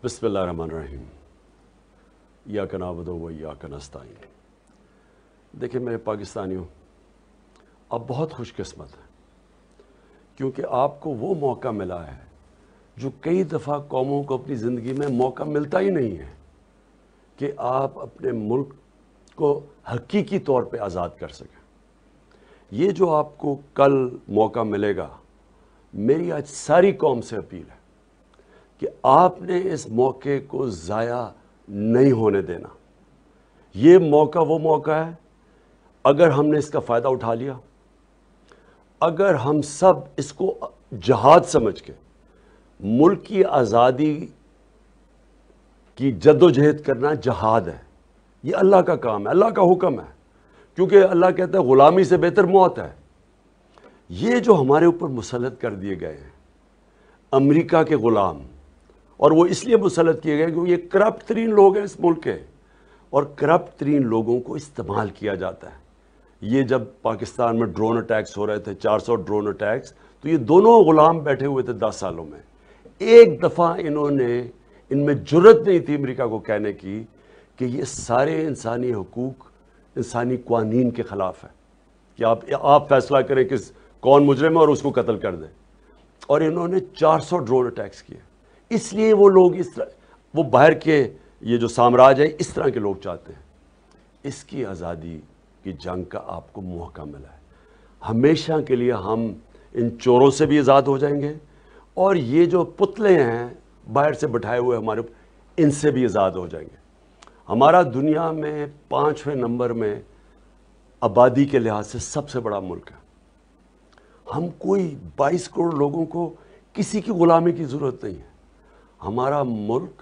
بسم اللہ الرحمن الرحیم ایاک نعبد و ایاک نستعین۔ دیکھیں میرے پاکستانیوں، آپ بہت خوش قسمت ہیں کیونکہ آپ کو وہ موقع ملا ہے جو کئی دفعہ قوموں کو اپنی زندگی میں موقع ملتا ہی نہیں ہے کہ آپ اپنے ملک کو حقیقی طور پہ آزاد کر سکیں۔ یہ جو آپ کو کل موقع ملے گا، میری آج ساری قوم سے اپیل ہے کہ آپ نے اس موقع کو ضائع نہیں ہونے دینا۔ یہ موقع وہ موقع ہے، اگر ہم نے اس کا فائدہ اٹھا لیا، اگر ہم سب اس کو جہاد سمجھ کے ملک کی آزادی کی جد و جہد کرنا جہاد ہے۔ یہ اللہ کا کام ہے، اللہ کا حکم ہے، کیونکہ اللہ کہتا ہے غلامی سے بہتر موت ہے۔ یہ جو ہمارے اوپر مسلط کر دیے گئے ہیں امریکہ کے غلام، اور وہ اس لیے مسلط کیے گئے کیونکہ یہ کرپٹ ترین لوگ ہیں اس ملک کے، اور کرپٹ ترین لوگوں کو استعمال کیا جاتا ہے۔ یہ جب پاکستان میں ڈرون اٹیکس ہو رہے تھے، 400 ڈرون اٹیکس، تو یہ دونوں غلام بیٹھے ہوئے تھے 10 سالوں میں۔ ایک دفعہ ان میں جرت نہیں تھی امریکہ کو کہنے کی کہ یہ سارے انسانی حقوق، انسانی قوانین کے خلاف ہے، کہ آپ فیصلہ کریں کہ کون مجرم ہے اور اس کو قتل کر دیں۔ اور انہوں نے 400 ڈرون اٹیکس کیے۔ اس لیے وہ لوگ اس طرح، وہ باہر کے یہ جو سامراج ہے اس طرح کے لوگ چاہتے ہیں۔ اس کی آزادی کی جنگ کا آپ کو موقع ملا ہے۔ ہمیشہ کے لیے ہم ان چوروں سے بھی آزاد ہو جائیں گے، اور یہ جو پتلے ہیں باہر سے بٹھائے ہوئے ہمارے، ان سے بھی آزاد ہو جائیں گے۔ ہمارا دنیا میں 5ویں نمبر میں آبادی کے لحاظ سے سب سے بڑا ملک ہے۔ ہم کوئی 22 کروڑ لوگوں کو کسی کی غلامی کی ضرورت نہیں ہے۔ ہمارا ملک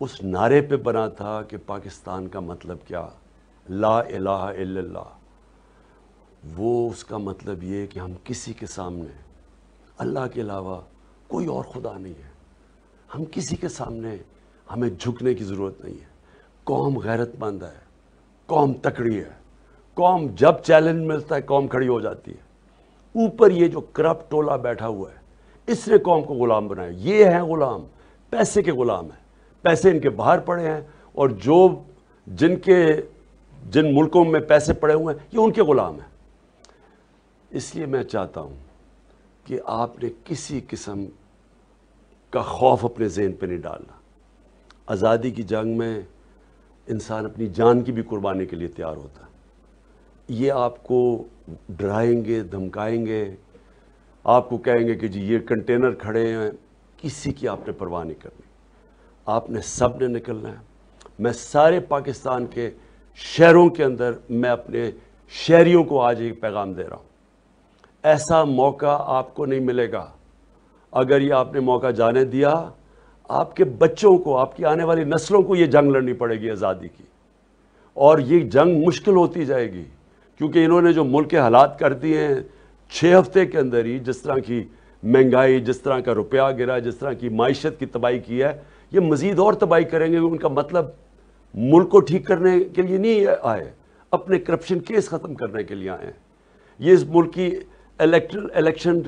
اس نعرے پہ بنا تھا کہ پاکستان کا مطلب کیا، لا الہ الا اللہ۔ وہ اس کا مطلب یہ کہ ہم کسی کے سامنے اللہ کے علاوہ کوئی اور خدا نہیں ہے۔ ہم کسی کے سامنے ہمیں جھکنے کی ضرورت نہیں ہے۔ قوم غیرت مند ہے، قوم تکڑی ہے، قوم جب چیلنج ملتا ہے قوم کھڑی ہو جاتی ہے۔ اوپر یہ جو کرپٹ ٹولہ بیٹھا ہوا ہے، اس نے قوم کو غلام بنایا۔ یہ ہیں غلام، پیسے کے غلام ہیں، پیسے ان کے باہر پڑے ہیں، اور جن ملکوں میں پیسے پڑے ہوئے ہیں یہ ان کے غلام ہیں۔ اس لیے میں چاہتا ہوں کہ آپ نے کسی قسم کا خوف اپنے ذہن پہ نہیں ڈالنا۔ آزادی کی جنگ میں انسان اپنی جان کی بھی قربانی کے لیے تیار ہوتا ہے۔ یہ آپ کو ڈرائیں گے، دھمکائیں گے، آپ کو کہیں گے کہ جی یہ کنٹینر کھڑے ہیں، کسی کی آپ نے پرواہ نہیں کرنی۔ آپ نے سب نے نکلنا ہے۔ میں سارے پاکستان کے شہروں کے اندر میں اپنے شہریوں کو آج ایک پیغام دے رہا ہوں، ایسا موقع آپ کو نہیں ملے گا۔ اگر یہ آپ نے موقع جانے دیا، آپ کے بچوں کو، آپ کی آنے والی نسلوں کو یہ جنگ لڑنی پڑے گی آزادی کی، اور یہ جنگ مشکل ہوتی جائے گی، کیونکہ انہوں نے جو ملک کے حالات کر دیے ہیں 6 ہفتے کے اندر ہی، جس طرح کی مہنگائی، جس طرح کا روپیہ گرا، جس طرح کی معیشت کی تباہی کی ہے، یہ مزید اور تباہی کریں گے۔ ان کا مطلب ملک کو ٹھیک کرنے کے لیے نہیں آئے، اپنے کرپشن کیس ختم کرنے کے لیے آئے ہیں۔ یہ اس ملک کی الیکشن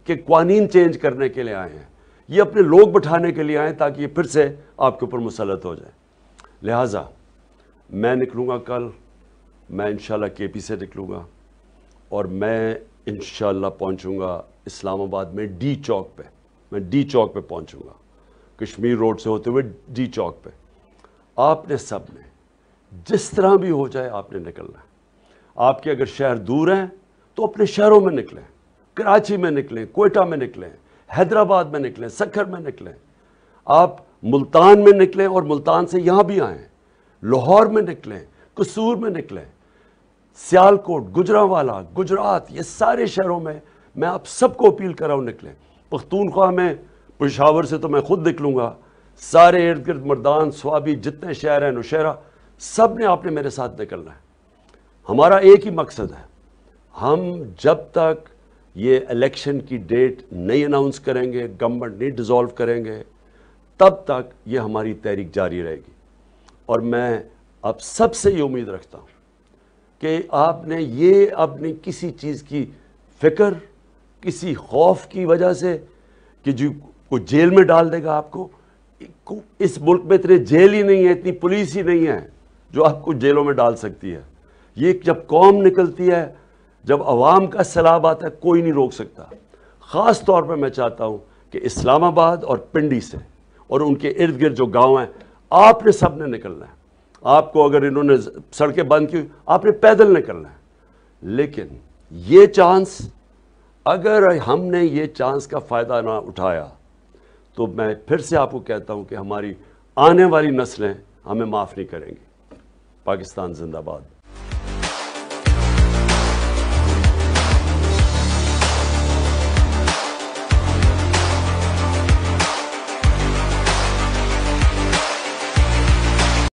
کے قوانین چینج کرنے کے لیے آئے ہیں۔ یہ اپنے لوگ بٹھانے کے لیے آئے ہیں تاکہ یہ پھر سے آپ کے اوپر مسلط ہو جائیں۔ لہٰذا میں نکلوں گا کل، میں انشاءاللہ کے پی سے نکلوں گا، اور میں انشاءاللہ پہنچوں گا اسلام آباد میں ڈی چوک پہ۔ میں ڈی چوک پہ پہنچوں گا، کشمیر روڈ سے ہوتے ہوئے ڈی چوک پہ۔ آپ نے سب نے جس طرح بھی ہو جائے آپ نے نکلنا ہے۔ آپ کے اگر شہر دور ہیں تو اپنے شہروں میں نکلیں، کراچی میں نکلیں، کوئٹہ میں نکلیں، حیدرآباد میں نکلیں، سکھر میں نکلیں، آپ ملتان میں نکلیں اور ملتان سے یہاں بھی آئیں، لاہور میں نکلیں، قصور میں نکلیں، سیالکوٹ، گجرانوالہ، گجرات، یہ سارے شہروں میں میں آپ سب کو اپیل کر رہا ہوں نکلیں۔ پختونخوا میں پشاور سے تو میں خود نکلوں گا، سارے ارد گرد مردان، سوابی، جتنے شہر ہیں، نوشہرہ، سب نے آپ نے میرے ساتھ نکلنا ہے۔ ہمارا ایک ہی مقصد ہے، ہم جب تک یہ الیکشن کی ڈیٹ نہیں اناؤنس کریں گے، گورنمنٹ نہیں ڈیزالو کریں گے، تب تک یہ ہماری تحریک جاری رہے گی۔ اور میں اب سب سے یہ امید رکھتا ہوں کہ آپ نے یہ اپنی کسی چیز کی فکر، کسی خوف کی وجہ سے کہ جو کوئی جیل میں ڈال دے گا آپ کو، اس ملک میں اتنے جیل ہی نہیں ہے، اتنی پولیس ہی نہیں ہے جو آپ کو جیلوں میں ڈال سکتی ہے. یہ جب قوم نکلتی ہے، جب عوام کا سیلاب آتا ہے، کوئی نہیں روک سکتا. خاص طور پہ میں چاہتا ہوں کہ اسلام آباد اور پنڈی سے اور ان کے ارد گرد جو گاؤں ہیں، آپ نے سب نے نکلنا ہے. آپ کو اگر انہوں نے سڑکیں بند کی، آپ نے پیدل نکلنا ہے. لیکن یہ چانس، اگر ہم نے یہ چانس کا فائدہ نہ اٹھایا تو میں پھر سے آپ کو کہتا ہوں کہ ہماری آنے والی نسلیں ہمیں معاف نہیں کریں گی. پاکستان زندہ باد.